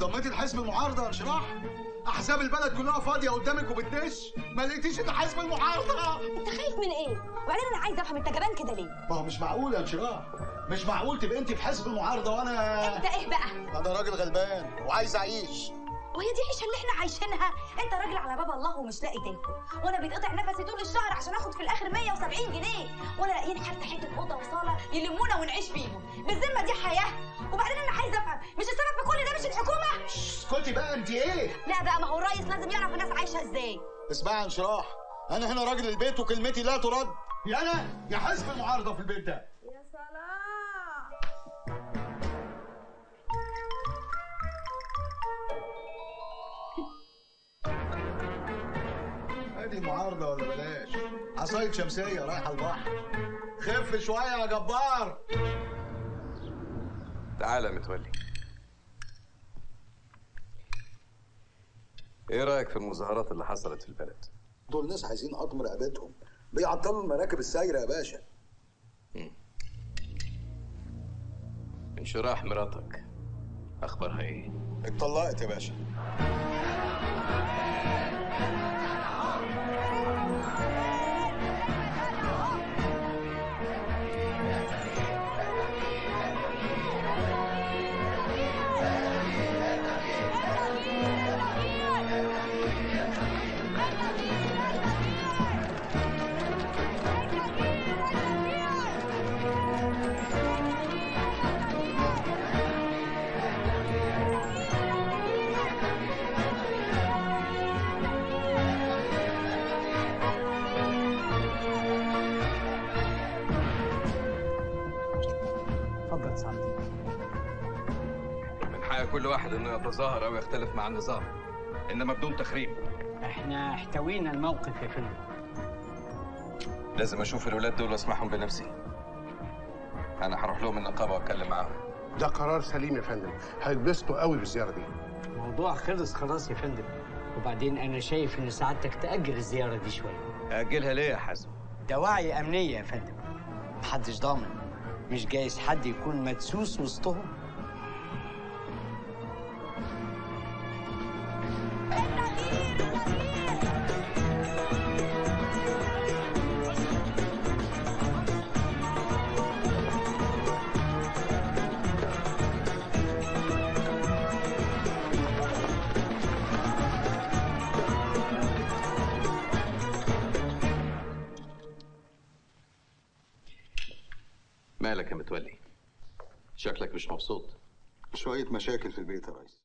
انضميتي لحزب المعارضه يا انشراح؟ احزاب البلد كلها فاضيه قدامك وبتدش، ما لقيتيش الا حزب المعارضه. انت خايف من ايه؟ وبعدين انا عايزه افهم انت جبان كده ليه؟ ما هو مش معقول يا انشراح، مش معقول تبقى انت في حزب المعارضه وانا انت ايه بقى؟ انا راجل غلبان وعايز اعيش. وهي دي العيشه اللي احنا عايشينها؟ انت راجل على باب الله ومش لاقي تاكل، وانا بيتقطع نفسي طول الشهر عشان اخد في الاخر 170 جنيه، ولا لاقيين حتى حته اوضه وصاله يلمونا ونعيش فيهم. بالذمه دي حياه؟ وبعدين انا عايزه افهم، مش السبب في كل ده مش الحكومه؟ اسكتي بقى، انت ايه؟ لا بقى، ما هو الرئيس لازم يعرف الناس عايشه ازاي. اسمعي يا انشراح، انا هنا راجل البيت وكلمتي لا ترد، يا انا يا حزب المعارضه في البيت ده. يا سلام. ادي معارضه ولا بلاش؟ عصايه شمسيه رايحه البحر. خف شويه يا جبار. تعالى متولي. ايه رايك في المظاهرات اللي حصلت في البلد؟ دول ناس عايزين قطم رقبتهم، بيعطلوا المراكب السايره يا باشا. انشراح مراتك اخبارها ايه؟ اتطلقت يا باشا. اتفضل سعادتك. من حق كل واحد انه يتظاهر او يختلف مع النظام، انما بدون تخريب. احنا احتوينا الموقف يا فندم. لازم اشوف الولاد دول واسمعهم بنفسي. انا هروح لهم النقابه واتكلم معاهم. ده قرار سليم يا فندم، هيتبسطوا قوي بالزياره دي. الموضوع خلص خلاص يا فندم، وبعدين انا شايف ان سعادتك تأجل الزياره دي شويه. اجلها ليه يا حازم؟ ده وعي امنيه يا فندم، محدش ضامن، مش جايز حد يكون مدسوس وسطهم. مالك يا متولي؟ شكلك مش مبسوط. شويه مشاكل في البيت يا ريس.